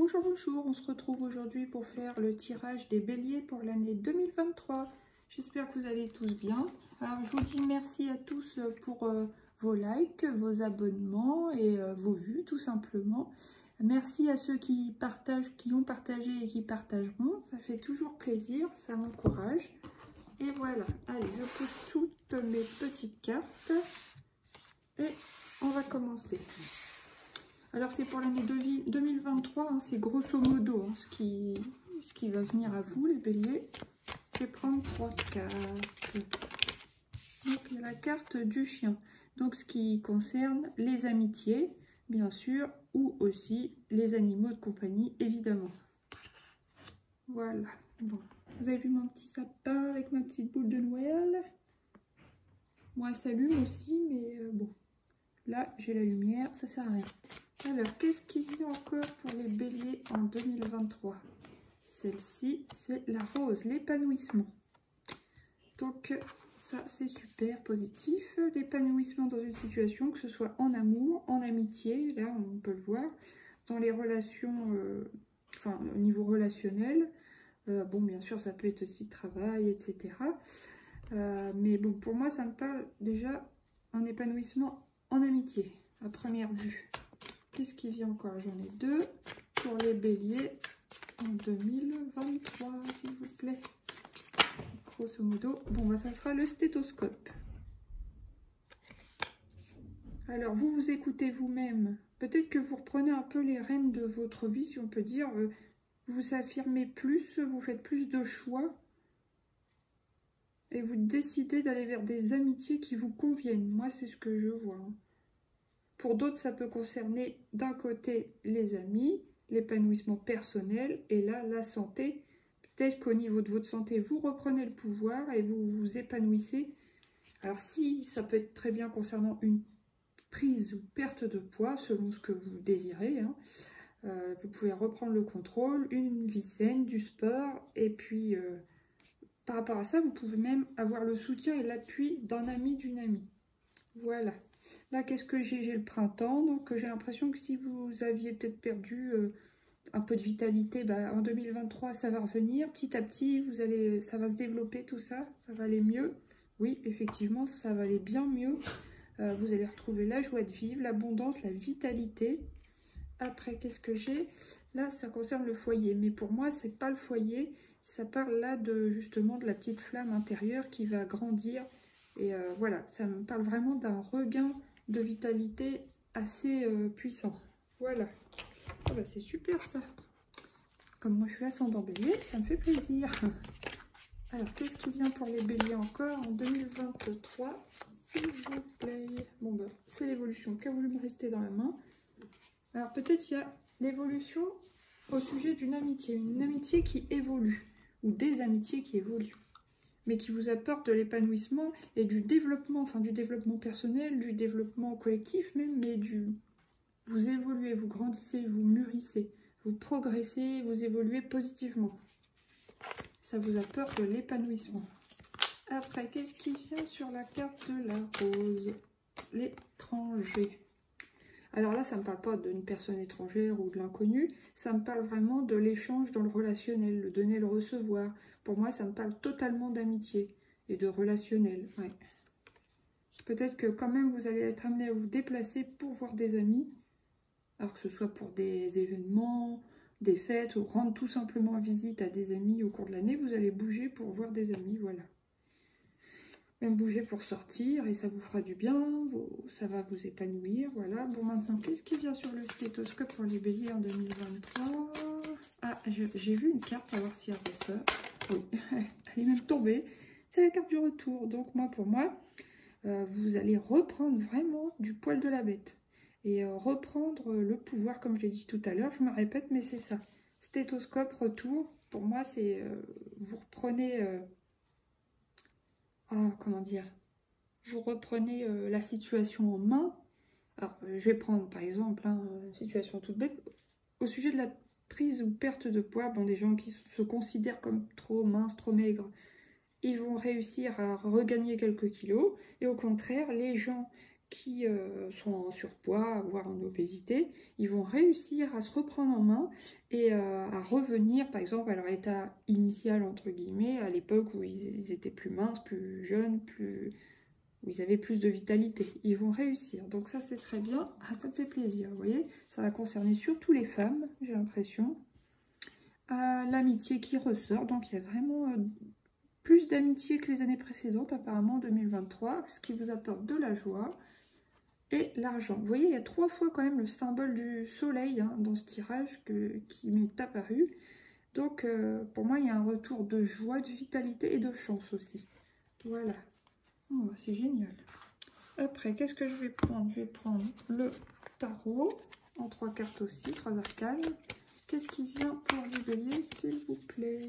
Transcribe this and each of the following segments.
Bonjour, bonjour, on se retrouve aujourd'hui pour faire le tirage des béliers pour l'année 2023. J'espère que vous allez tous bien. Alors, je vous dis merci à tous pour vos likes, vos abonnements et vos vues, tout simplement. Merci à ceux qui partagent, qui ont partagé et qui partageront. Ça fait toujours plaisir, ça m'encourage. Et voilà, allez, je pose toutes mes petites cartes et on va commencer. Alors c'est pour l'année 2023, hein, c'est grosso modo hein, ce qui va venir à vous les béliers. Je vais prendre 3 cartes. Donc il y a la carte du chien, donc ce qui concerne les amitiés, bien sûr, ou aussi les animaux de compagnie, évidemment. Voilà, bon. Vous avez vu mon petit sapin avec ma petite boule de Noël? Moi, ça allume aussi, mais bon. Là, j'ai la lumière, ça sert à rien. Alors, qu'est-ce qu'il y a encore pour les béliers en 2023? Celle-ci, c'est la rose, l'épanouissement. Donc, ça, c'est super positif. L'épanouissement dans une situation, que ce soit en amour, en amitié, là, on peut le voir, dans les relations, enfin, au niveau relationnel. Bon, bien sûr, ça peut être aussi le travail, etc. Mais bon, pour moi, ça me parle déjà un épanouissement en amitié, à première vue. Qu'est-ce qui vient encore? J'en ai 2 pour les béliers en 2023, s'il vous plaît. Grosso modo, bon, bah, ça sera le stéthoscope. Alors, vous vous écoutez vous-même. Peut-être que vous reprenez un peu les rênes de votre vie, si on peut dire. Vous affirmez plus, vous faites plus de choix. Et vous décidez d'aller vers des amitiés qui vous conviennent. Moi, c'est ce que je vois. Pour d'autres, ça peut concerner d'un côté les amis, l'épanouissement personnel, et là, la santé. Peut-être qu'au niveau de votre santé, vous reprenez le pouvoir et vous vous épanouissez. Alors si, ça peut être très bien concernant une prise ou perte de poids, selon ce que vous désirez. Hein. Vous pouvez reprendre le contrôle, une vie saine, du sport, et puis par rapport à ça, vous pouvez même avoir le soutien et l'appui d'un ami, d'une amie. Voilà. Là, qu'est-ce que j'ai? J'ai le printemps, donc j'ai l'impression que si vous aviez peut-être perdu un peu de vitalité, bah, en 2023, ça va revenir. Petit à petit, ça va se développer tout ça, ça va aller mieux. Oui, effectivement, ça va aller bien mieux. Vous allez retrouver la joie de vivre, l'abondance, la vitalité. Après, qu'est-ce que j'ai? Là, ça concerne le foyer, mais pour moi, c'est pas le foyer. Ça parle là justement de la petite flamme intérieure qui va grandir. Et voilà, ça me parle vraiment d'un regain de vitalité assez puissant. Voilà. Oh bah, c'est super ça. Comme moi je suis ascendant bélier, ça me fait plaisir. Alors, qu'est-ce qui vient pour les béliers encore en 2023, s'il vous plaît? Bon bah, c'est l'évolution qui a voulu me rester dans la main. Alors, peut-être il y a l'évolution au sujet d'une amitié. Une amitié qui évolue, ou des amitiés qui évoluent, mais qui vous apportent de l'épanouissement et du développement, enfin du développement personnel, du développement collectif même, mais vous évoluez, vous grandissez, vous mûrissez, vous progressez, vous évoluez positivement. Ça vous apporte de l'épanouissement. Après, qu'est-ce qui vient sur la carte de la rose? L'étranger. Alors là, ça ne me parle pas d'une personne étrangère ou de l'inconnu, ça me parle vraiment de l'échange dans le relationnel, le donner, le recevoir. Pour moi, ça me parle totalement d'amitié et de relationnel. Ouais. Peut-être que quand même, vous allez être amené à vous déplacer pour voir des amis, alors que ce soit pour des événements, des fêtes, ou rendre tout simplement visite à des amis au cours de l'année, vous allez bouger pour voir des amis, voilà. Même bouger pour sortir, et ça vous fera du bien, ça va vous épanouir, voilà. Bon, maintenant, qu'est-ce qui vient sur le stéthoscope pour les béliers en 2023? Ah, j'ai vu une carte, à voir si elle ressort. Oui, elle est même tombée. C'est la carte du retour. Donc, pour moi, vous allez reprendre vraiment du poil de la bête. Et reprendre le pouvoir, comme je l'ai dit tout à l'heure. Je me répète, mais c'est ça. Stéthoscope, retour. Pour moi, c'est... vous reprenez... comment dire? Vous reprenez la situation en main. Alors, je vais prendre, par exemple, une situation toute bête. Au sujet de la prise ou perte de poids, bon, des gens qui se considèrent comme trop minces, trop maigres, ils vont réussir à regagner quelques kilos. Et au contraire, les gens qui sont en surpoids, voire en obésité, ils vont réussir à se reprendre en main et à revenir, par exemple, à leur état initial, entre guillemets, à l'époque où ils étaient plus minces, plus jeunes, où ils avaient plus de vitalité. Ils vont réussir. Donc ça, c'est très bien. Ah, ça me fait plaisir, vous voyez. Ça va concerner surtout les femmes, j'ai l'impression. L'amitié qui ressort. Donc il y a vraiment plus d'amitié que les années précédentes, apparemment, en 2023, ce qui vous apporte de la joie. Et l'argent. Vous voyez, il y a 3 fois quand même le symbole du soleil hein, dans ce tirage qui m'est apparu. Donc, pour moi, il y a un retour de joie, de vitalité et de chance aussi. Voilà. Oh, c'est génial. Après, qu'est-ce que je vais prendre? Je vais prendre le tarot, en 3 cartes aussi, 3 arcanes. Qu'est-ce qui vient pour les béliers, s'il vous plaît?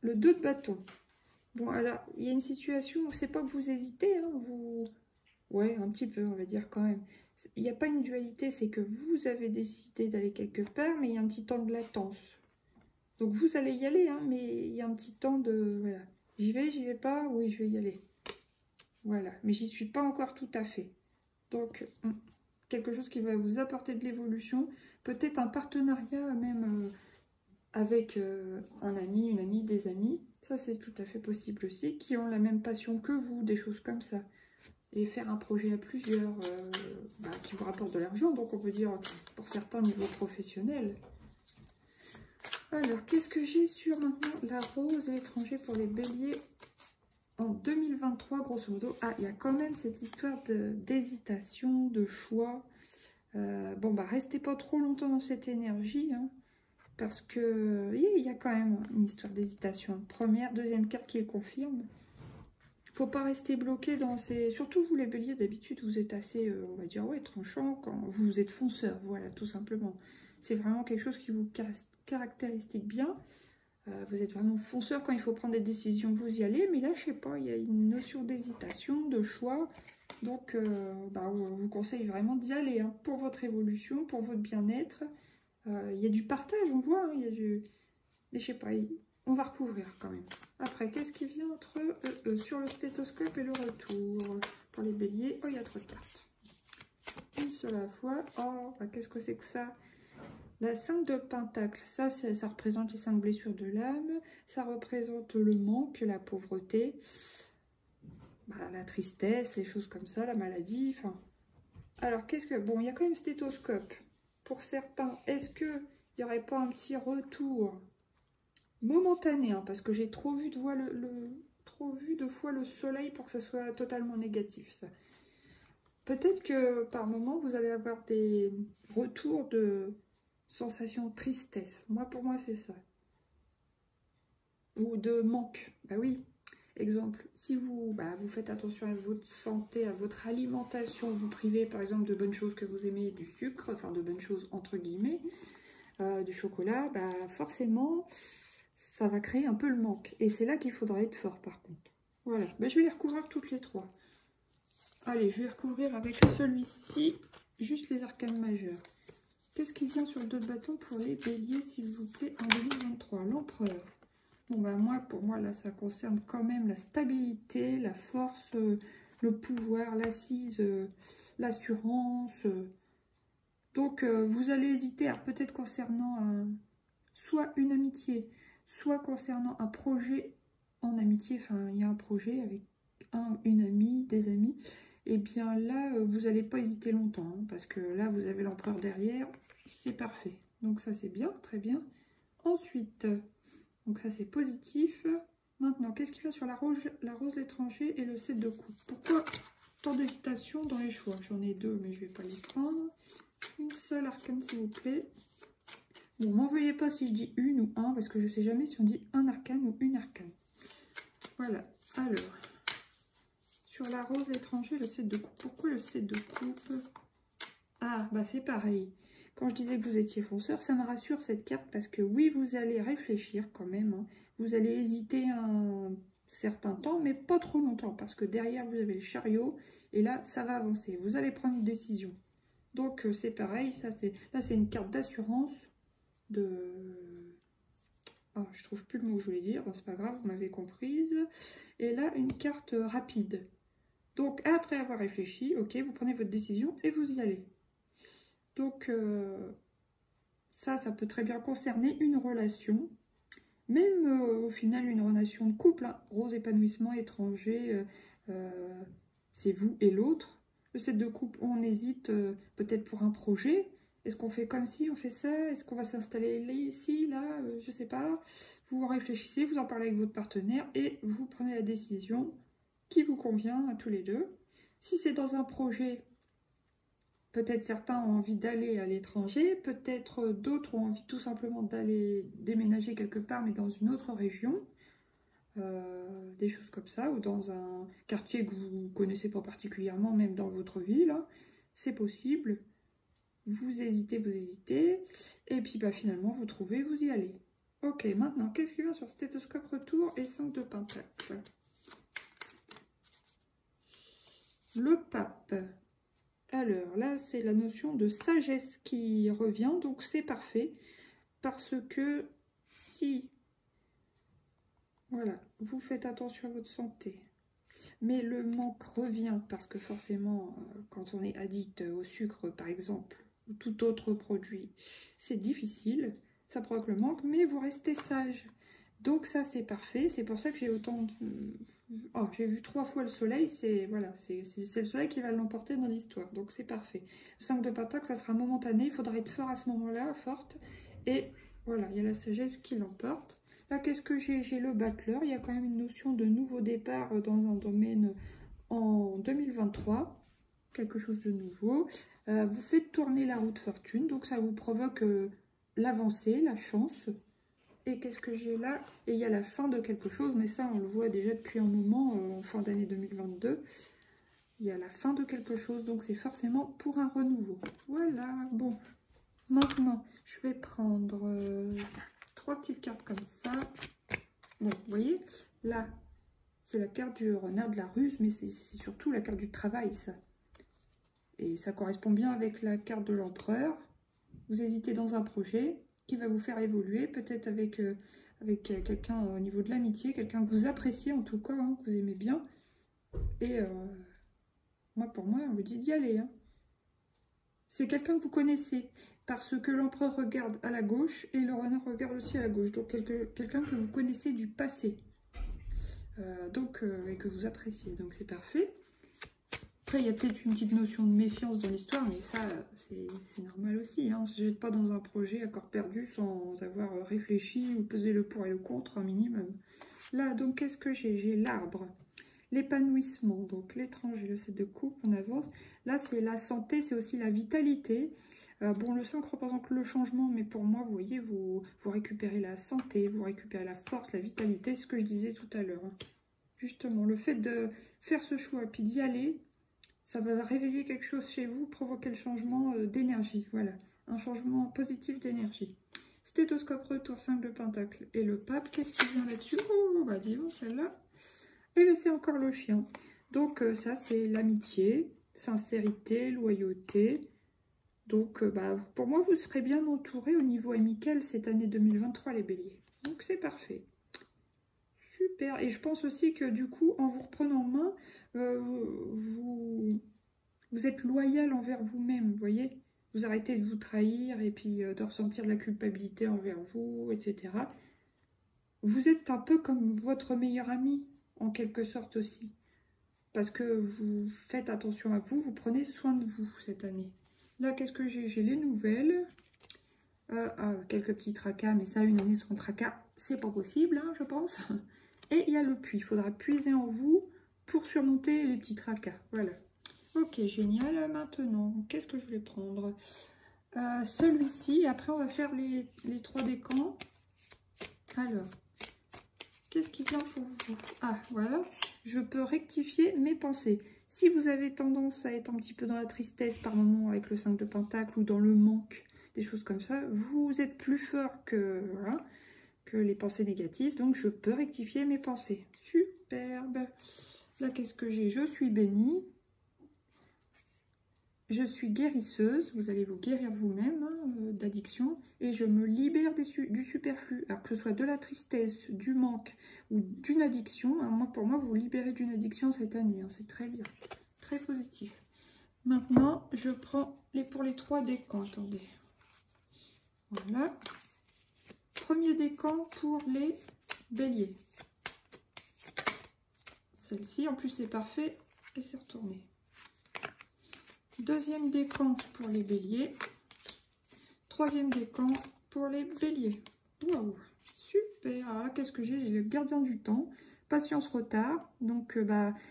Le 2 de bâton. Bon, alors, il y a une situation, c'est pas que vous hésitez, hein, ouais, un petit peu, on va dire quand même. Il n'y a pas une dualité, c'est que vous avez décidé d'aller quelque part, mais il y a un petit temps de latence. Donc vous allez y aller, hein, mais il y a un petit temps de... Voilà. J'y vais pas, oui, je vais y aller. Voilà, mais j'y suis pas encore tout à fait. Donc, quelque chose qui va vous apporter de l'évolution, peut-être un partenariat même avec un ami, une amie, des amis. Ça, c'est tout à fait possible aussi, qui ont la même passion que vous, des choses comme ça. Et faire un projet à plusieurs qui vous rapporte de l'argent, donc on peut dire pour certains niveau professionnel. Alors, qu'est-ce que j'ai sur maintenant la rose et l'étranger pour les béliers en 2023, grosso modo? Ah, il y a quand même cette histoire d'hésitation, de choix. Bon, bah, restez pas trop longtemps dans cette énergie, hein, parce que il y a quand même une histoire d'hésitation. Première, deuxième carte qui le confirme. Faut pas rester bloqué dans ces... Surtout vous les béliers, d'habitude vous êtes assez, on va dire, ouais, tranchant quand vous êtes fonceur, voilà, tout simplement. C'est vraiment quelque chose qui vous caractérise bien. Vous êtes vraiment fonceur quand il faut prendre des décisions, vous y allez. Mais là, je sais pas, il y a une notion d'hésitation, de choix. Donc, on vous conseille vraiment d'y aller, hein, pour votre évolution, pour votre bien-être. Il y a du partage, on voit, hein, il y a du... Mais je sais pas, on va recouvrir quand même. Après, qu'est-ce qui vient entre sur le stéthoscope et le retour pour les béliers? Oh, il y a 3 cartes. Une seule à la fois. Oh, bah, qu'est-ce que c'est que ça? La 5 de Pentacle. Ça représente les 5 blessures de l'âme. Ça représente le manque, la pauvreté, la tristesse, les choses comme ça, la maladie. Enfin. Alors, qu'est-ce que... Bon, il y a quand même stéthoscope. Pour certains, est-ce qu'il n'y aurait pas un petit retour momentané, hein, parce que j'ai trop vu de fois le soleil pour que ça soit totalement négatif, ça. Peut-être que par moment, vous allez avoir des retours de sensation de tristesse. Pour moi, c'est ça. Ou de manque. Bah oui. Exemple, si vous faites attention à votre santé, à votre alimentation, vous privez par exemple de bonnes choses que vous aimez, du sucre, enfin de bonnes choses entre guillemets, du chocolat, forcément... ça va créer un peu le manque. Et c'est là qu'il faudra être fort, par contre. Voilà. Je vais les recouvrir toutes les 3. Allez, je vais recouvrir avec celui-ci, juste les arcanes majeures. Qu'est-ce qui vient sur 2 bâtons pour les béliers, s'il vous plaît, en 2023? L'empereur. Bon, pour moi, là, ça concerne quand même la stabilité, la force, le pouvoir, l'assise, l'assurance. Donc, vous allez hésiter, peut-être concernant soit une amitié, soit concernant un projet en amitié, enfin il y a un projet avec une amie, des amis, et bien là vous n'allez pas hésiter longtemps, hein, parce que là vous avez l'empereur derrière, c'est parfait. Donc ça c'est bien, très bien. Ensuite, donc ça c'est positif. Maintenant, qu'est-ce qu'il y a sur la rose l'étranger et le 7 de coupe? Pourquoi tant d'hésitation dans les choix? J'en ai 2, mais je ne vais pas les prendre. Une seule arcane s'il vous plaît. Bon, m'en veuillez pas si je dis une ou un, parce que je ne sais jamais si on dit un arcane ou une arcane. Voilà. Alors, sur la rose étranger, le 7 de coupe. Pourquoi le 7 de coupe? Ah, c'est pareil. Quand je disais que vous étiez fonceur, ça me rassure cette carte, parce que oui, vous allez réfléchir quand même. Hein. Vous allez hésiter un certain temps, mais pas trop longtemps, parce que derrière, vous avez le chariot, et là, ça va avancer. Vous allez prendre une décision. Donc, c'est pareil. Là, c'est une carte d'assurance. Je trouve plus le mot que je voulais dire, c'est pas grave, vous m'avez comprise. Et là, une carte rapide. Donc, après avoir réfléchi, ok, vous prenez votre décision et vous y allez. Donc, ça peut très bien concerner une relation, même au final une relation de couple, hein. Rose épanouissement étranger, c'est vous et l'autre. Le 7 de couple, on hésite peut-être pour un projet. Est-ce qu'on fait comme si on fait ça? Est-ce qu'on va s'installer ici, là? Je sais pas. Vous réfléchissez, vous en parlez avec votre partenaire et vous prenez la décision qui vous convient à tous les deux. Si c'est dans un projet, peut-être certains ont envie d'aller à l'étranger, peut-être d'autres ont envie tout simplement d'aller déménager quelque part, mais dans une autre région. Des choses comme ça, ou dans un quartier que vous ne connaissez pas particulièrement, même dans votre ville, hein. C'est possible. Vous hésitez, et puis bah, finalement vous trouvez, vous y allez. Ok, maintenant, qu'est-ce qui vient sur stéthoscope retour et 5 de pentacle? Le pape. Alors là, c'est la notion de sagesse qui revient, donc c'est parfait, parce que si, voilà, vous faites attention à votre santé, mais le manque revient, parce que forcément, quand on est addict au sucre, par exemple, ou tout autre produit, c'est difficile, ça provoque le manque, mais vous restez sage. Donc ça, c'est parfait, c'est pour ça que j'ai autant de... Oh, j'ai vu 3 fois le soleil, c'est voilà, c'est le soleil qui va l'emporter dans l'histoire, donc c'est parfait. Le 5 de pentacle, ça sera momentané, il faudra être fort à ce moment-là, forte, et voilà, il y a la sagesse qui l'emporte. Là, qu'est-ce que j'ai? J'ai le battleur, il y a quand même une notion de nouveau départ dans un domaine en 2023, quelque chose de nouveau. Vous faites tourner la roue de fortune, donc ça vous provoque l'avancée, la chance. Et qu'est-ce que j'ai là? Et il y a la fin de quelque chose, mais ça on le voit déjà depuis un moment, en fin d'année 2022. Il y a la fin de quelque chose, donc c'est forcément pour un renouveau. Voilà, bon. Maintenant, je vais prendre 3 petites cartes comme ça. Bon, vous voyez, là, c'est la carte du renard de la ruse, mais c'est surtout la carte du travail, ça. Et ça correspond bien avec la carte de l'empereur. Vous hésitez dans un projet qui va vous faire évoluer, peut-être avec quelqu'un au niveau de l'amitié, quelqu'un que vous appréciez en tout cas, hein, que vous aimez bien. Et pour moi, on me dit d'y aller. Hein. C'est quelqu'un que vous connaissez, parce que l'empereur regarde à la gauche et le renard regarde aussi à la gauche. Donc quelqu'un que vous connaissez du passé, et que vous appréciez. Donc c'est parfait. Après, il y a peut-être une petite notion de méfiance dans l'histoire, mais ça, c'est normal aussi. Hein. On ne se jette pas dans un projet à corps perdu sans avoir réfléchi ou pesé le pour et le contre un minimum. Là, donc, qu'est-ce que j'ai? J'ai l'arbre, l'épanouissement, donc l'étranger, le 7 de coupe, on avance. Là, c'est la santé, c'est aussi la vitalité. Bon, le 5 représente le changement, mais pour moi, vous voyez, vous récupérez la santé, vous récupérez la force, la vitalité, ce que je disais tout à l'heure. Hein. Justement, le fait de faire ce choix, puis d'y aller, ça va réveiller quelque chose chez vous, provoquer le changement d'énergie. Voilà, un changement positif d'énergie. Stéthoscope retour, 5 de pentacle et le pape. Qu'est-ce qui vient là-dessus? Oh, bah disons celle-là. Et bien c'est encore le chien. Donc ça, c'est l'amitié, sincérité, loyauté. Donc pour moi, vous serez bien entouré au niveau amical cette année 2023, les béliers. Donc c'est parfait. Super. Et je pense aussi que du coup, en vous reprenant en main, vous êtes loyal envers vous-même, vous voyez. Vous arrêtez de vous trahir et puis de ressentir de la culpabilité envers vous, etc. Vous êtes un peu comme votre meilleur ami, en quelque sorte aussi. Parce que vous faites attention à vous, vous prenez soin de vous cette année. Là, qu'est-ce que j'ai? J'ai les nouvelles. Quelques petits tracas, mais ça, une année sans tracas, c'est pas possible, hein, je pense. Et il y a le puits. Il faudra puiser en vous pour surmonter les petits tracas. Voilà. Ok, génial. Maintenant, qu'est-ce que je vais prendre? Celui-ci. Après, on va faire les 3 décans. Alors, qu'est-ce qui vient pour vous? Ah, voilà. Je peux rectifier mes pensées. Si vous avez tendance à être un petit peu dans la tristesse par moment avec le 5 de pentacle ou dans le manque, des choses comme ça, vous êtes plus fort que... Voilà, que les pensées négatives, donc je peux rectifier mes pensées. Superbe. Là, qu'est-ce que j'ai? Je suis bénie. Je suis guérisseuse. Vous allez vous guérir vous-même, hein, addiction et je me libère du superflu. Alors que ce soit de la tristesse, du manque ou d'une addiction, hein, pour moi, vous libérez d'une addiction cette année. Hein, c'est très bien, très positif. Maintenant, je prends pour les 3 décans. Attendez. Voilà. Premier décan pour les béliers. Celle-ci, en plus, c'est parfait et c'est retourné. Deuxième décan pour les béliers. Troisième décan pour les béliers. Waouh, super. Alors là, qu'est-ce que j'ai? J'ai le gardien du temps. Patience, retard. Donc,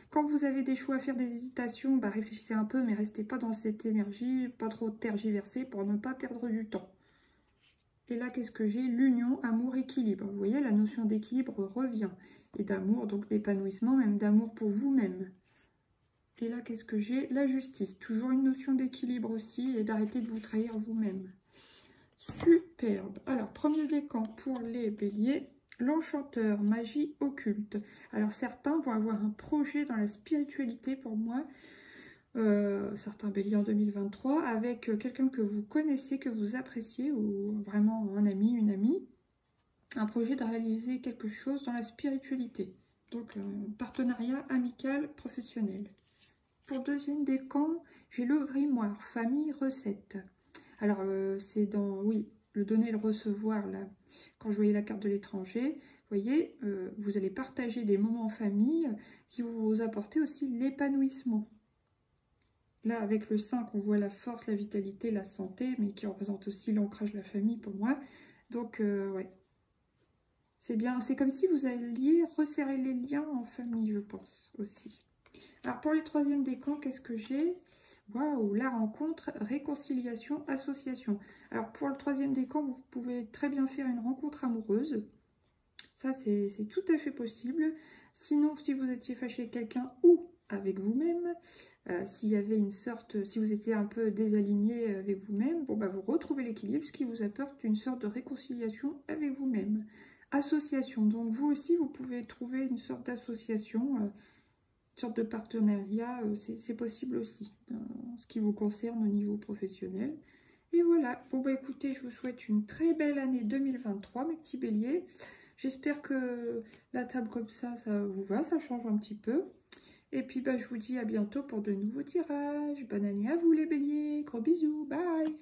quand vous avez des choix à faire, des hésitations, réfléchissez un peu, mais restez pas dans cette énergie, pas trop tergiverser pour ne pas perdre du temps. Et là, qu'est-ce que j'ai? L'union, amour, équilibre. Vous voyez, la notion d'équilibre revient. Et d'amour, donc d'épanouissement, même d'amour pour vous-même. Et là, qu'est-ce que j'ai? La justice. Toujours une notion d'équilibre aussi et d'arrêter de vous trahir vous-même. Superbe. Alors, premier décan pour les béliers. L'enchanteur, magie occulte. Alors, certains vont avoir un projet dans la spiritualité pour moi. Certains béliers en 2023 avec quelqu'un que vous connaissez, que vous appréciez ou vraiment un ami, une amie. Un projet de réaliser quelque chose dans la spiritualité. Donc, partenariat amical, professionnel. Pour deuxième décan, j'ai le grimoire, famille, recette. Alors, c'est dans, oui, le donner et le recevoir, là, quand je voyais la carte de l'étranger, vous voyez, vous allez partager des moments en famille qui vont vous apporter aussi l'épanouissement. Là, avec le 5, on voit la force, la vitalité, la santé, mais qui représente aussi l'ancrage de la famille pour moi. Donc, ouais. C'est bien, c'est comme si vous alliez resserrer les liens en famille, je pense, aussi. Alors, pour les troisième décans, qu'est-ce que j'ai? Waouh, la rencontre, réconciliation, association. Alors, pour le troisième décan, vous pouvez très bien faire une rencontre amoureuse. Ça, c'est tout à fait possible. Sinon, si vous étiez fâché avec quelqu'un ou avec vous-même, s'il y avait une sorte, si vous étiez un peu désaligné avec vous-même, bon, vous retrouvez l'équilibre, ce qui vous apporte une sorte de réconciliation avec vous-même. Association, donc vous aussi, vous pouvez trouver une sorte d'association, une sorte de partenariat, c'est possible aussi, dans ce qui vous concerne au niveau professionnel. Et voilà, bon écoutez, je vous souhaite une très belle année 2023, mes petits béliers. J'espère que la table comme ça vous va, ça change un petit peu. Et puis je vous dis à bientôt pour de nouveaux tirages. Bonne année à vous les béliers, gros bisous, bye!